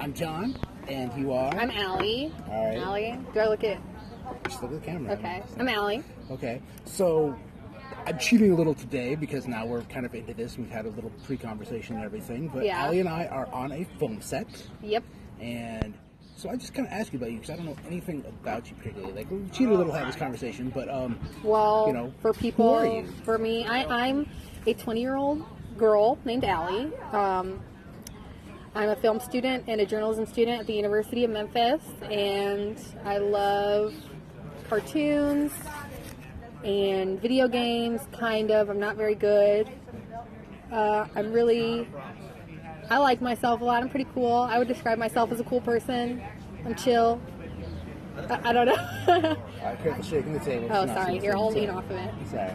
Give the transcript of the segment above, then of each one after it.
I'm John, and you are? I'm Ally. All right. Ally. Do I look at... Just look at the camera. Okay. I'm Ally. Okay. So, I'm cheating a little today because now we're kind of into this. We've had a little pre-conversation and everything. But Yeah. Ally and I are on a film set. Yep. And so I just kind of asked you about you because I don't know anything about you particularly. Like, we cheated a little, had this conversation, but, well, you know, for people, who are you? For me, I'm a 20-year-old girl named Ally. I'm a film student and a journalism student at the University of Memphis, and I love cartoons and video games, kind of. I'm not very good. I like myself a lot. I'm pretty cool. I would describe myself as a cool person. I'm chill. I don't know. All right, careful shaking the table. Oh, sorry. You're holding off of it. Sorry.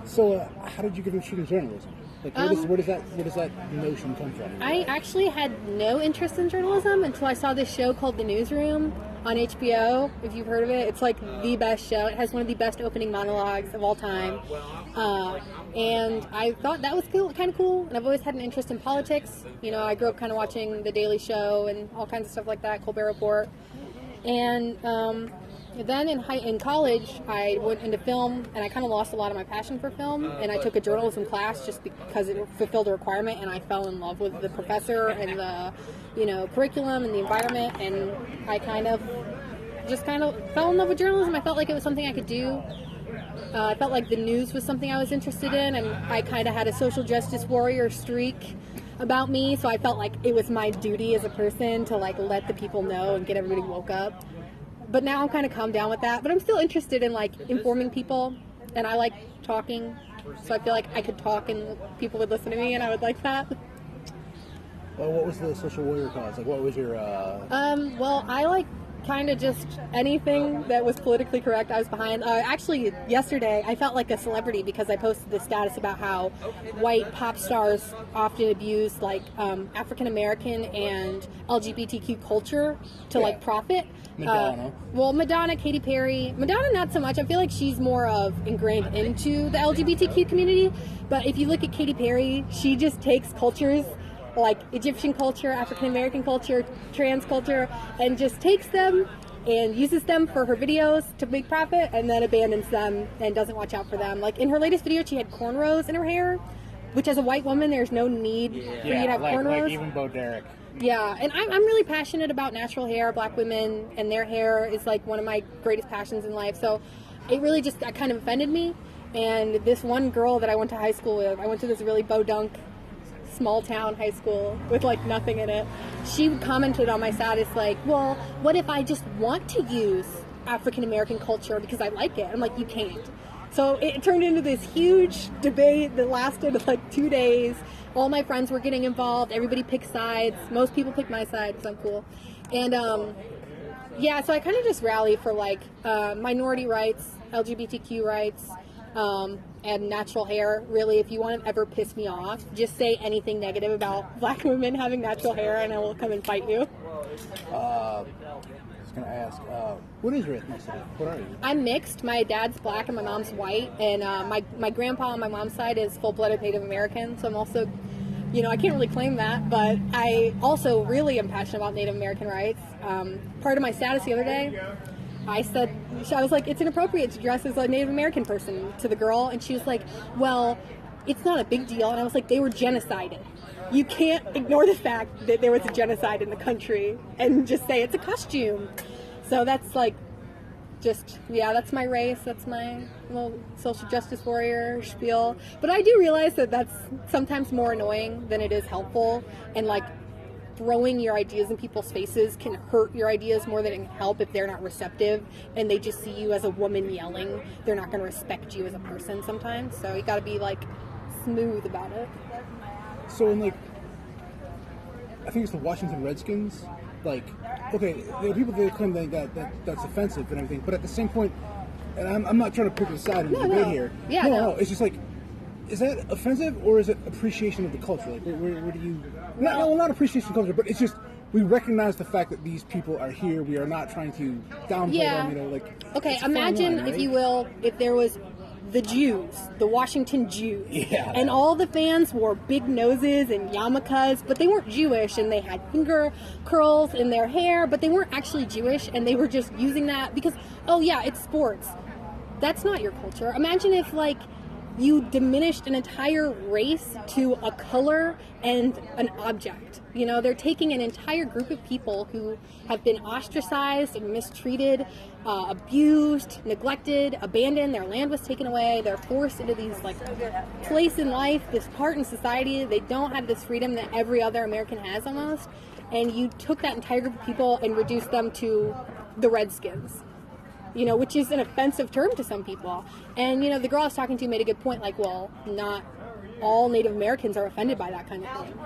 So, how did you get into shooting journalism? Like, where does that notion come from? I actually had no interest in journalism until I saw this show called The Newsroom on HBO, if you've heard of it. It's like the best show. It has one of the best opening monologues of all time. And I thought that was kind of cool. And I've always had an interest in politics. You know, I grew up kind of watching The Daily Show and all kinds of stuff like that, Colbert Report. And then in college, I went into film, and I kind of lost a lot of my passion for film, and I took a journalism class just because it fulfilled a requirement, and I fell in love with the professor and the, curriculum and the environment, and I kind of fell in love with journalism. I felt like it was something I could do. I felt like the news was something I was interested in, and I kind of had a social justice warrior streak about me, so I felt like it was my duty as a person to let the people know and get everybody woke up. But now I'm kind of calmed down with that. But I'm still interested in informing people, and I like talking, so I feel like I could talk and people would listen to me, and I would like that. Well, what was the social warrior cause? Like, what was your? Well, I like kind of just anything that was politically correct. I was behind. Actually, yesterday I felt like a celebrity because I posted this status about how white pop stars often abuse African American and LGBTQ culture to profit. Madonna. Madonna, Katy Perry. Madonna, not so much. I feel like she's more of ingrained into the LGBTQ community. But if you look at Katy Perry, she just takes cultures like Egyptian culture, African American culture, trans culture, and just takes them and uses them for her videos to make profit, and then abandons them and doesn't watch out for them. Like in her latest video, she had cornrows in her hair, which as a white woman, there's no need for you to have cornrows. Like even Bo Derek. Yeah, and I'm really passionate about natural hair. Black women and their hair is one of my greatest passions in life. So it really just kind of offended me. And this one girl that I went to high school with, I went to this really bodunk small town high school with nothing in it. She commented on my status well, what if I just want to use African American culture because I like it? I'm like, you can't. So it turned into this huge debate that lasted 2 days. All my friends were getting involved. Everybody picked sides. Most people picked my side because I'm cool. And so I kind of just rally for minority rights, LGBTQ rights, and natural hair. Really, if you want to ever piss me off, just say anything negative about black women having natural hair and I will come and fight you. I was going to ask, what is your ethnicity? What are you? I'm mixed. My dad's black and my mom's white, and my grandpa on my mom's side is full-blooded Native American, so I'm also, I can't really claim that, but I also really am passionate about Native American rights. Part of my status the other day, I was like, it's inappropriate to dress as a Native American person to the girl, and she was like, well, it's not a big deal, and I was like, they were genocided. You can't ignore the fact that there was a genocide in the country and just say it's a costume. So that's that's my race, that's my little social justice warrior spiel. But I do realize that that's sometimes more annoying than it is helpful, and throwing your ideas in people's faces can hurt your ideas more than it can help if they're not receptive and they just see you as a woman yelling. They're not going to respect you as a person sometimes. So you got to be smooth about it. So in I think it's the Washington Redskins. Okay, there are people that claim that's offensive and everything, but at the same point, and I'm not trying to pick a side in the debate here. Yeah, no. It's just is that offensive or is it appreciation of the culture? Where do you? Not appreciation of culture, but it's just we recognize the fact that these people are here. We are not trying to downplay them. Okay, imagine, if you will, if there was the Jews, the Washington Jews. Yeah. And all the fans wore big noses and yarmulkes, but they weren't Jewish, and they had finger curls in their hair, but they weren't actually Jewish, and they were just using that because, oh yeah, it's sports. That's not your culture. Imagine if, like, you diminished an entire race to a color and an object. You know, they're taking an entire group of people who have been ostracized and mistreated, abused, neglected, abandoned. Their land was taken away. They're forced into these, like, place in life, this part in society. They don't have this freedom that every other American has almost. And you took that entire group of people and reduced them to the Redskins. You know, which is an offensive term to some people. And, you know, the girl I was talking to made a good point, like, well, not all Native Americans are offended by that kind of thing.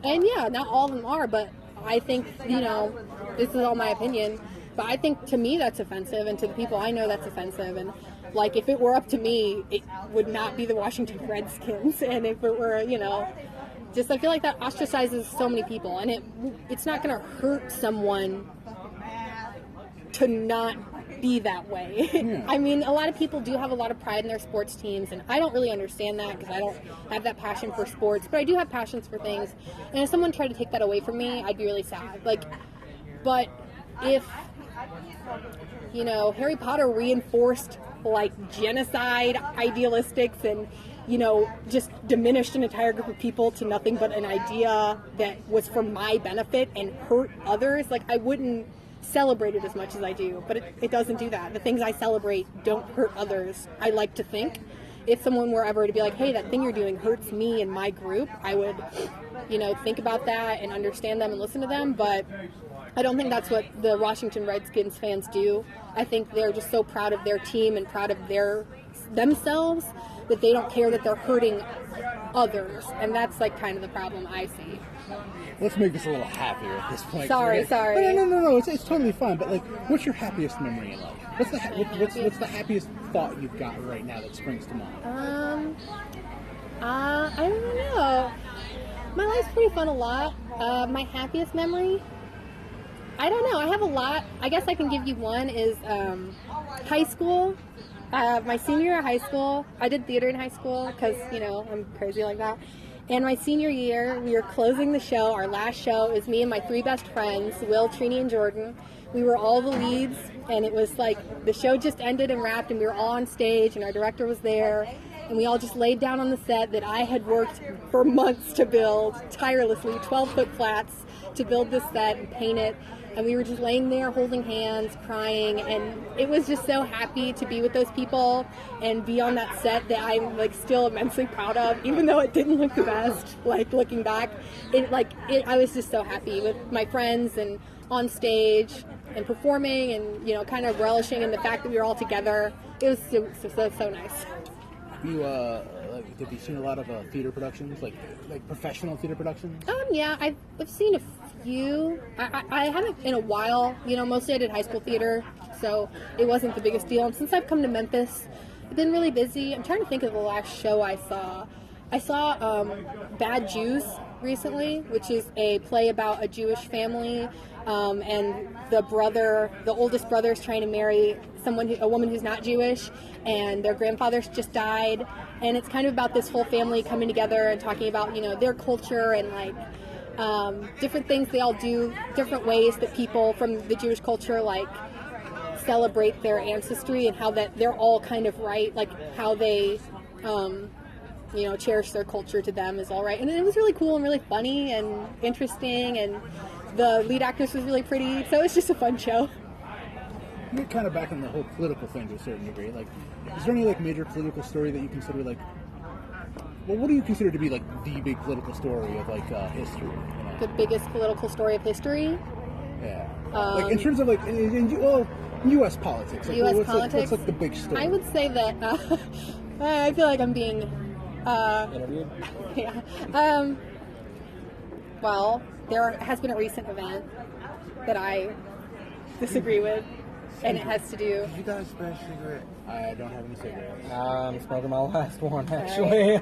And yeah, not all of them are, but I think, you know, this is all my opinion, but I think to me that's offensive, and to the people I know that's offensive. And, like, if it were up to me, it would not be the Washington Redskins. And if it were, you know, just, I feel like that ostracizes so many people, and it's not going to hurt someone to not be that way. Yeah. I mean, a lot of people do have a lot of pride in their sports teams, and I don't really understand that because I don't have that passion for sports, but I do have passions for things. And if someone tried to take that away from me, I'd be really sad. Like, but if, you know, Harry Potter reinforced, like, genocide idealistics and, you know, just diminished an entire group of people to nothing but an idea that was for my benefit and hurt others, like, I wouldn't celebrate it as much as I do, but it doesn't do that. The things I celebrate don't hurt others, I like to think. If someone were ever to be like, hey, that thing you're doing hurts me and my group, I would, you know, think about that and understand them and listen to them, but I don't think that's what the Washington Redskins fans do. I think they're just so proud of their team and proud of themselves that they don't care that they're hurting others, and that's, like, kind of the problem I see. Let's make this a little happier at this point. Sorry. No. It's totally fine. But, like, what's your happiest memory in life? What's the happiest thought you've got right now that springs to mind? I don't know. My life's pretty fun a lot. My happiest memory, I don't know. I have a lot. I guess I can give you one. Is high school. My senior year of high school, I did theater in high school because, you know, I'm crazy like that. And my senior year, we were closing the show. Our last show, it was me and my three best friends, Will, Trini, and Jordan. We were all the leads, and it was like the show just ended and wrapped, and we were all on stage, and our director was there. And we all just laid down on the set that I had worked for months to build, tirelessly, 12-foot flats, to build this set and paint it. And we were just laying there holding hands, crying, and it was just so happy to be with those people and be on that set that I'm, like, still immensely proud of, even though it didn't look the best, like, looking back. I was just so happy with my friends and on stage and performing and, you know, kind of relishing in the fact that we were all together. It was so nice. Have you seen a lot of theater productions, like professional theater productions? Yeah, I've seen a few. I haven't in a while. You know, mostly I did high school theater, so it wasn't the biggest deal. And since I've come to Memphis, I've been really busy. I'm trying to think of the last show I saw. I saw Bad Jews recently, which is a play about a Jewish family, and the oldest brother is trying to marry a woman who's not Jewish, and their grandfather just died, and it's kind of about this whole family coming together and talking about, you know, their culture and, like, different things they all do, different ways that people from the Jewish culture, like, celebrate their ancestry and how that they're all kind of right, like how they you know, cherish their culture to them is all right. And it was really cool and really funny and interesting, and the lead actress was really pretty, so it's just a fun show. You're kind of back in the whole political thing to a certain degree. Like, is there any, like, major political story that you consider, like, well, what do you consider to be, like, the big political story of, like, history? You know? The biggest political story of history? Yeah. Like, in terms of, like, U.S. politics. Like, U.S. what's politics? What's, like, the big story? I would say that, I feel like I'm being... interviewed? Yeah. Well, there has been a recent event that I disagree with, and it has to do... Did you guys smoke a cigarette? I don't have any cigarettes. I'm smoking my last one, actually.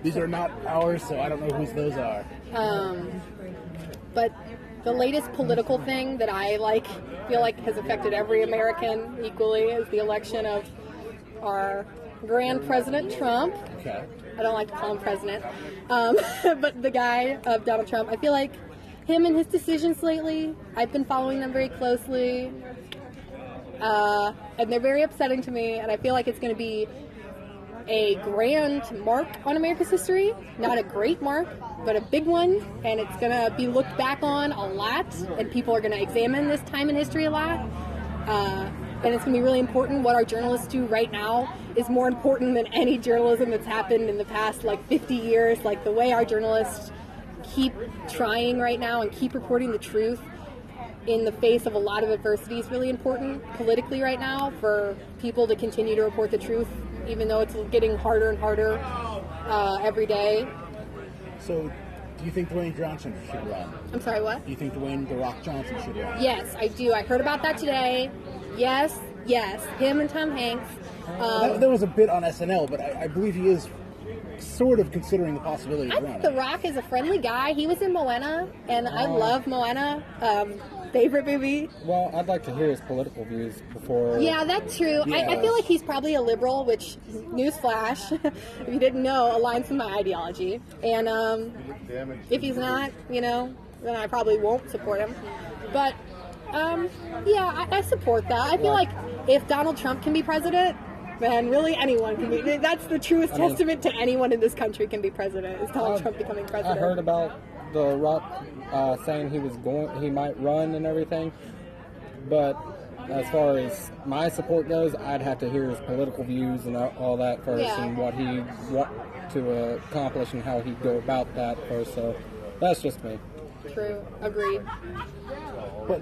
These are not ours, so I don't know whose those are. But the latest political thing that I, like, feel like has affected every American equally is the election of our Grand President Trump. Okay. I don't like to call him president. But the guy of Donald Trump, I feel like him and his decisions lately, I've been following them very closely. And they're very upsetting to me, and I feel like it's going to be a grand mark on America's history. Not a great mark, but a big one, and it's going to be looked back on a lot, and people are going to examine this time in history a lot. And it's going to be really important. What our journalists do right now is more important than any journalism that's happened in the past, like, 50 years. Like, the way our journalists keep trying right now and keep reporting the truth in the face of a lot of adversity is really important politically right now for people to continue to report the truth, even though it's getting harder and harder every day. So, do you think Dwayne Johnson should run? I'm sorry, what? Do you think Dwayne "The Rock" Johnson should run? Yes, I do. I heard about that today. Yes. Him and Tom Hanks. There was a bit on SNL, but I believe he is sort of considering the possibility of I running. think The Rock is a friendly guy. He was in Moana, and I love Moana. Favorite movie. Well, I'd like to hear his political views before... Yeah, that's true. Yeah. I feel like he's probably a liberal, which, newsflash, if you didn't know, aligns with my ideology. And if he's not, then I probably won't support him. But, yeah, I support that. I feel like if Donald Trump can be president, then really anyone can be. That's the truest testament to anyone in this country can be president, is Donald Trump becoming president. I heard about The Rock saying he might run and everything, but as far as my support goes, I'd have to hear his political views and all that first, and what he want to accomplish and how he'd go about that first. So that's just me. True. Agreed. But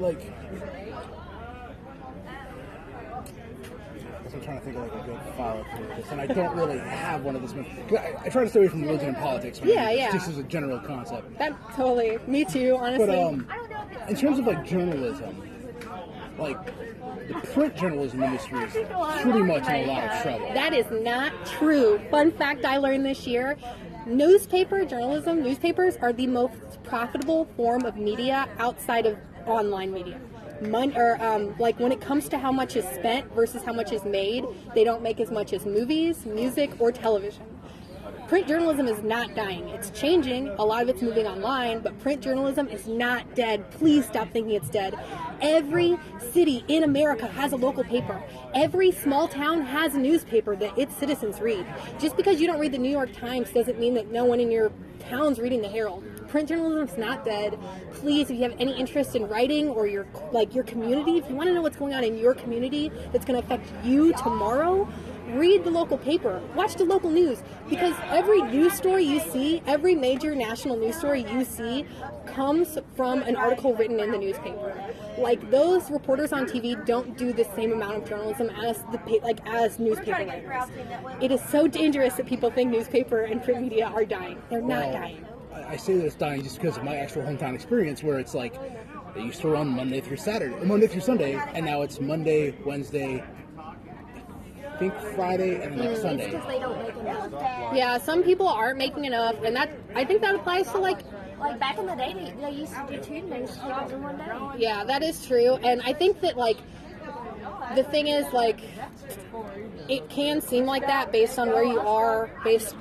I'm trying to think of a good follow-up to this, and I don't really have one of this. I try to stay away from religion and politics. Just as a general concept. That totally. Me too, honestly. But in terms of journalism, the print journalism industry is pretty much in a lot of trouble. That is not true. Fun fact I learned this year: newspapers are the most profitable form of media outside of online media. When it comes to how much is spent versus how much is made, they don't make as much as movies, music, or television. Print journalism is not dying. It's changing. A lot of it's moving online, but print journalism is not dead. Please stop thinking it's dead. Every city in America has a local paper. Every small town has a newspaper that its citizens read. Just because you don't read the New York Times doesn't mean that no one in your town's reading the Herald. Print journalism is not dead. Please, if you have any interest in writing or your community, if you want to know what's going on in your community that's going to affect you tomorrow, read the local paper. Watch the local news, because every news story you see, every major national news story you see, comes from an article written in the newspaper. Those reporters on TV don't do the same amount of journalism as as newspaper writers. It is so dangerous that people think newspaper and print media are dying. They're not dying. I say that it's dying just because of my actual hometown experience, where it's they used to run Monday through Sunday, and now it's Monday, Wednesday, I think Friday, and then Sunday. Because they don't make enough. Yeah, some people aren't making enough, and I think that applies to Like back in the day, they used to do 2 newspapers in one day. Yeah, that is true, and I think that the thing is it can seem like that based on where you are, based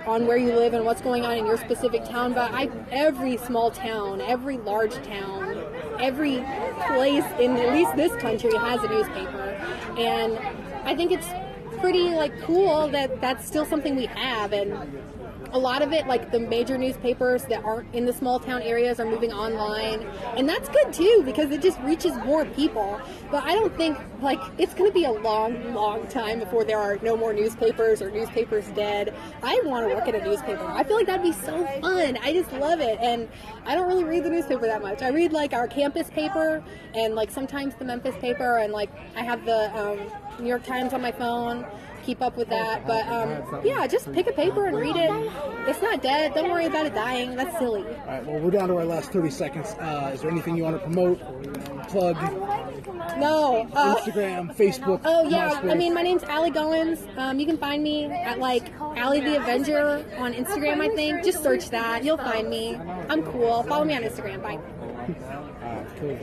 on where you live and what's going on in your specific town, but every small town, every large town, every place in at least this country has a newspaper, and I think it's pretty cool that that's still something we have. And a lot of it, the major newspapers that aren't in the small town areas, are moving online, and that's good too, because it just reaches more people. But I don't think it's going to be a long time before there are no more newspapers or newspapers dead. I want to work at a newspaper. I feel like that'd be so fun. I just love it, and I don't really read the newspaper that much. I read our campus paper and sometimes the Memphis paper, and I have the New York Times on my phone. Keep up with that, but yeah, just pick a paper and read it. It's not dead. Don't worry about it dying. That's silly. All right, well, we're down to our last 30 seconds. Is there anything you want to promote, plug? No. Instagram, Facebook. Oh yeah, MySpace. my name's Ally Goins. You can find me at Ally the Avenger on Instagram. I think just search that. You'll find me. I'm cool. Follow me on Instagram. Bye. Cool.